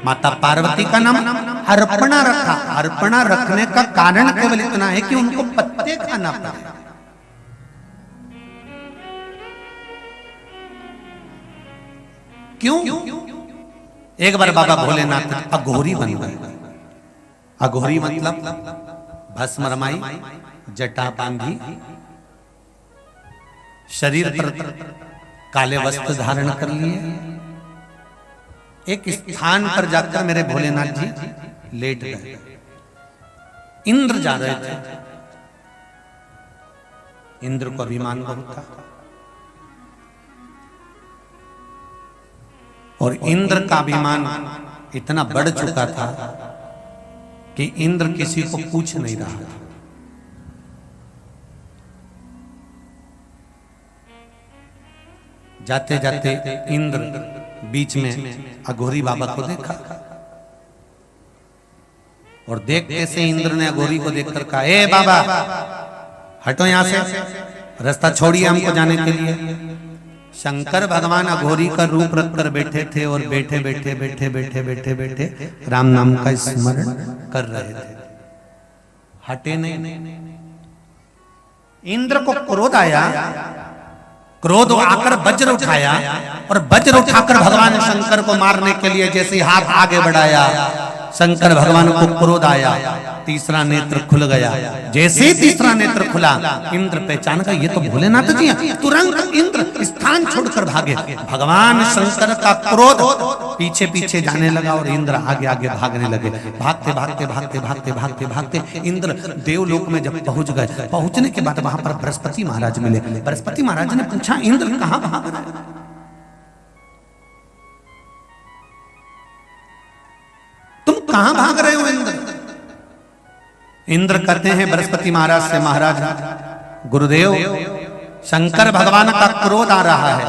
माता पार्वती का नाम अर्पणा रखा। अर्पणा रखने का कारण केवल इतना है कि उनको पत्ते खाना पड़ा। क्यों? एक बार बाबा भोलेनाथ अघोरी बन गए। अघोरी मतलब भस्म रमाई, जटा बांधी, शरीर पर काले वस्त्र धारण कर लिए, एक स्थान पर जाकर मेरे भोलेनाथ जी लेट गए। इंद्र जा रहे थे। इंद्र को अभिमान बहुत था और इंद्र का अभिमान इतना बढ़ चुका था कि इंद्र किसी को पूछ नहीं रहा था। जाते जाते इंद्र बीच में अघोरी बाबा को देखा और देखते से इंद्र ने अघोरी को देखकर कहा, ए बाबा हटो यहां से, रास्ता छोड़िए हमको जाने के लिए। शंकर भगवान अघोरी का रूप रखकर बैठे थे और बैठे बैठे बैठे बैठे बैठे बैठे राम नाम का स्मरण कर रहे थे। हटे नहीं। इंद्र को क्रोध आया। क्रोध आकर वज्र उठाया और वज्र उठाकर भगवान शंकर को मारने के लिए जैसे हाथ आगे बढ़ाया, शंकर भगवान को क्रोध आया, तीसरा नेत्र खुल गया। जैसे तीसरा नेत्र खुला, इंद्र पहचान गया ये तो भोलेनाथ जी हैं। तुरंत इंद्र स्थान छोड़कर भागे। भगवान शंकर का क्रोध पीछे पीछे जाने लगा और इंद्र आगे आगे भागने लगे। भागते भागते भागते भागते भागते भागते इंद्र देवलोक में जब पहुंच गए, पहुंचने के बाद वहां पर बृहस्पति महाराज मिले। बृहस्पति महाराज ने पूछा, इंद्र कहां भाग रहा है? तुम कहां भाग रहे हो इंद्र? इंद्र कहते हैं बृहस्पति महाराज से, महाराज गुरुदेव शंकर भगवान का क्रोध आ रहा है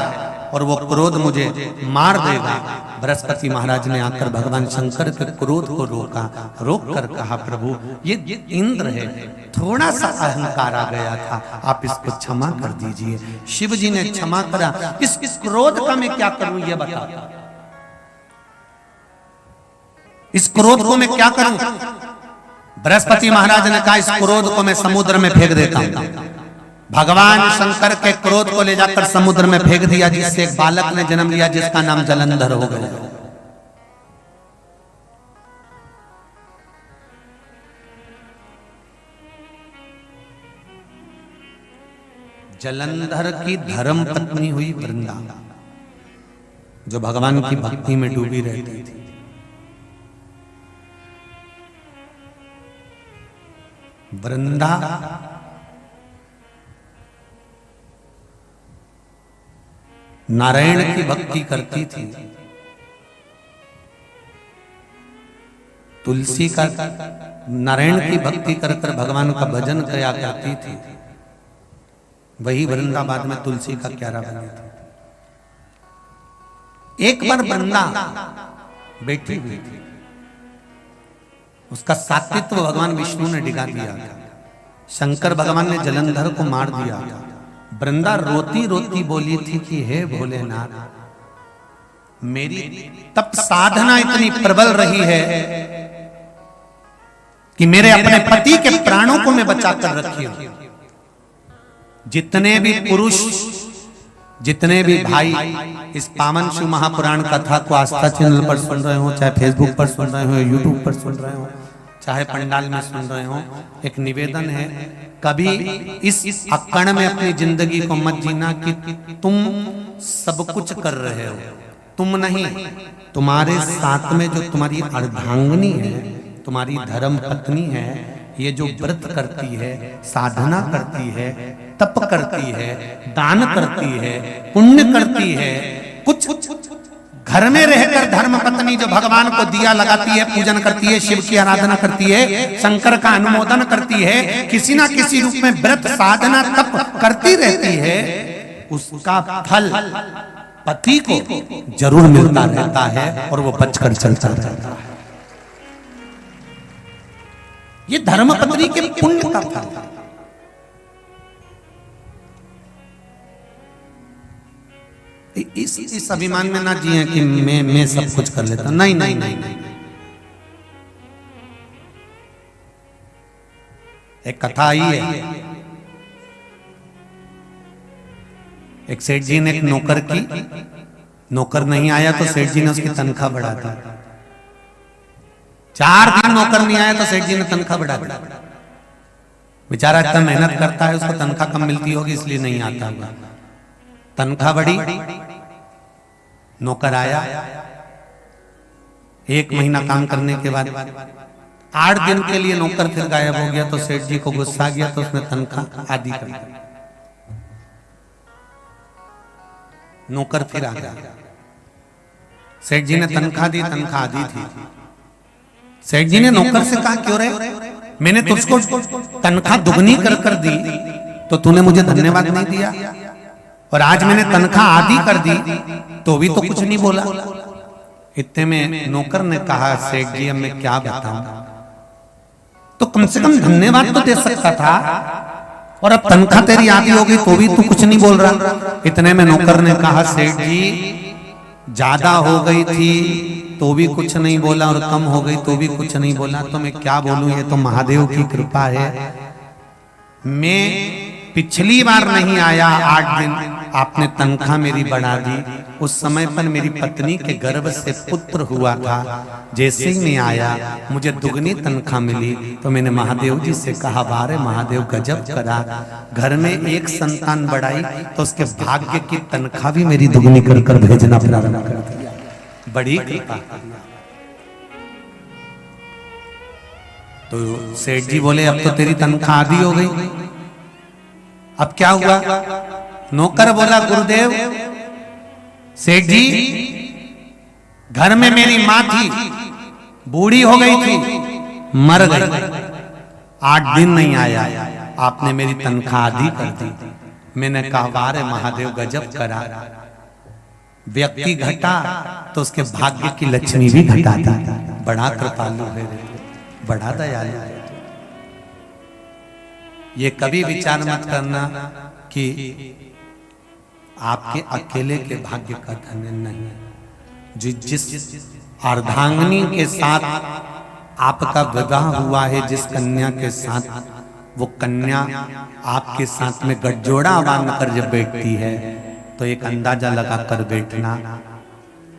और वो क्रोध मुझे मार देगा। बृहस्पति महाराज ने आकर भगवान शंकर के क्रोध को रोक कर कहा, प्रभु ये इंद्र है, थोड़ा सा अहंकार आ गया था, आप इसको क्षमा कर दीजिए। शिव जी ने क्षमा करा। इस क्रोध का मैं क्या करूं ये बता, इस क्रोध को मैं क्या करूं? बृहस्पति महाराज ने कहा, इस क्रोध को मैं समुद्र में फेंक देता हूं। भगवान शंकर के क्रोध को ले जाकर समुद्र में फेंक दिया, जिससे एक बालक ने जन्म लिया जिसका नाम जलंधर हो गया। जलंधर की धर्म पत्नी हुई वृंदा, जो भगवान की भक्ति में डूबी रहती थी। वृंदा नारायण की भक्ति करती थी। तुलसी का नारायण की भक्ति कर कर भगवान का भजन किया करती थी। वही वृंदाबाद में तुलसी का क्यारा बनी थी। एक बार वृंदा बैठी हुई थी, उसका सात्वित्व भगवान विष्णु ने डिगा दिया। शंकर भगवान ने जलंधर को मार दिया। वृंदा रोती रोती बोली थी कि हे भोलेनाथ, मेरी तप साधना इतनी प्रबल रही है कि मेरे अपने पति के प्राणों को मैं बचा कर रखी हूं। जितने भी पुरुष, जितने भी भाई इस पावन शिव महापुराण कथा को आस्था चैनल पर सुन रहे हो, चाहे फेसबुक पर सुन रहे हो, यूट्यूब पर सुन रहे हो, चाहे पंडाल में सुन रहे हो, एक निवेदन है, कभी इस अक्कड़ में अपनी जिंदगी को मत जीना कि तुम सब कुछ कर रहे हो। तुम नहीं, तुम्हारे साथ में जो तुम्हारी अर्धांगिनी है, तुम्हारी धर्म पत्नी है, ये जो व्रत करती है, साधना करती है, तप करती है, दान करती है, पुण्य करती है, कुछ घर में रहकर धर्म पत्नी जो भगवान को दिया लगाती है, पूजन करती है, शिव की आराधना करती है, शंकर का अनुमोदन करती है, किसी ना किसी रूप में व्रत साधना तप करती रहती है, उसका फल पति को जरूर मिलता रहता है और वो बचकर चलता रहता है। ये धर्म पत्नी के पुण्य का फल है। इस अभिमान में ना जिए कि मैं सब कुछ कर लेता। नहीं नहीं नहीं, नहीं। एक कथा आई है, एक सेठ जी ने एक नौकर की, नौकर नहीं आया तो सेठ जी ने उसकी तनख्वाह बढ़ा दी। 4 दिन नौकर नहीं आया तो सेठ जी ने तनख्वाह बढ़ा दी। बेचारा इतना मेहनत करता है, उसको तनख्वाह कम मिलती होगी इसलिए नहीं आता होगा। तनख्वाह बढ़ी, नौकर आया, 1 महीना काम करने के बाद 8 दिन के लिए नौकर फिर गायब हो गया तो सेठ जी को गुस्सा आ गया तो उसने तनख्वाह आधी कर दी। नौकर फिर आ गया, सेठ जी ने तनख्वाह दी, तनख्वाह आधी थी। सेठ जी ने नौकर से कहा, क्यों रे, मैंने तुझको तनख्वाह दुगनी कर कर दी तो तूने मुझे धन्यवाद नहीं दिया, और आज मैंने तनख्वाह आधी कर दी तो भी तो कुछ नहीं बोला। इतने में नौकर ने कहा, सेठ जी अब मैं क्या बताऊं, तो कम से कम धन्यवाद तो दे सकता था, और अब तनख्वाह तेरी आधी हो गई तो भी तू कुछ नहीं बोल रहा। इतने में नौकर ने कहा, सेठ जी ज्यादा हो गई थी तो भी कुछ नहीं बोला, और कम हो गई तो भी कुछ नहीं बोला, तो मैं क्या बोलूं, ये तो महादेव की कृपा है। मैं पिछली बार नहीं आया 8 दिन, आपने तनख्वाह मेरी बढ़ा दी। उस समय पर मेरी पत्नी के गर्भ से पुत्र हुआ था, जैसे ही मैं आया मुझे दुगनी तनख्वाह मिली, तो मैंने महादेव जी से कहा, बारे महादेव गजब करा, घर में एक संतान बढ़ाई तो उसके भाग्य की तनख्वाह भी मेरी दुगनी कर कर भेजना प्रारंभ कर दिया। बड़ी कृपा। तो सेठ जी बोले, अब तो तेरी तनख्वाह आधी हो गई, अब क्या हुआ? नौकर बोला, गुरुदेव सेठ जी घर में मेरी मां थी, बूढ़ी हो गई थी, मर गई, 8 दिन नहीं आया, आपने मेरी तनख्वाह आधी कर दी। मैंने कहा, वारे महादेव गजब करा, व्यक्ति घटा तो उसके भाग्य की लक्ष्मी भी घटाता। बड़ा कृपालु है, बड़ा दयालु है। ये कभी विचार मत करना कि आपके अकेले के भाग्य का धन नहीं। जिस अर्धांगिनी के साथ आपका विवाह हुआ है, जिस कन्या के साथ, वो कन्या आपके साथ में गठजोड़ा बांधकर जब बैठती है तो एक अंदाजा लगाकर बैठना,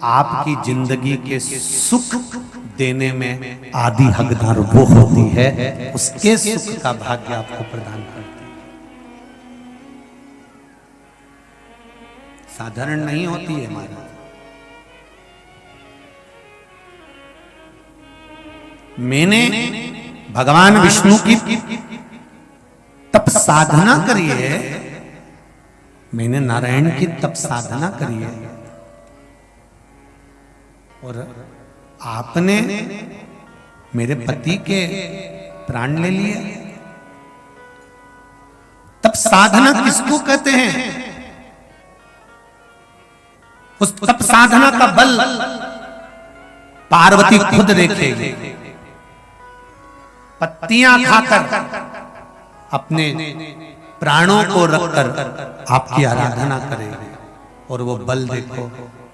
आपकी जिंदगी के सुख देने में आदि हकदार वो होती है, उसके सुख का भाग्य आपको प्रदान करती है। साधारण नहीं होती है हमारी। मैंने भगवान विष्णु की तप साधना करी है, मैंने नारायण की तप साधना करी है, और आपने मेरे पति के प्राण ले लिए। तप साधना किसको कहते हैं? उस तप साधना का बल पार्वती खुद देखेगी। पत्तियां खाकर अपने प्राणों को रखकर आपकी आराधना करेगी, और वो बल देखो,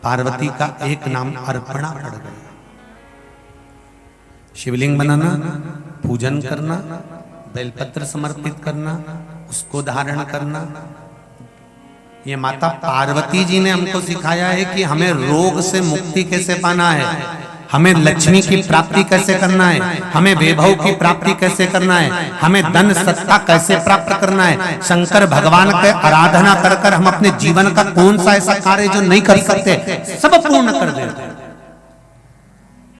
पार्वती का एक नाम अर्पणा पड़ गया। शिवलिंग बनाना, पूजन करना, बेलपत्र समर्पित करना, उसको धारण करना, ये माता पार्वती जी ने हमको सिखाया है कि हमें रोग से मुक्ति कैसे पाना है, हमें लक्ष्मी की प्राप्ति कैसे करना है, हमें वैभव की प्राप्ति कैसे करना है, हमें धन सत्ता कैसे प्राप्त करना है। शंकर भगवान के आराधना कर कर हम अपने जीवन का कौन सा ऐसा कार्य जो नहीं कर सकते, सब पूर्ण कर देते हैं।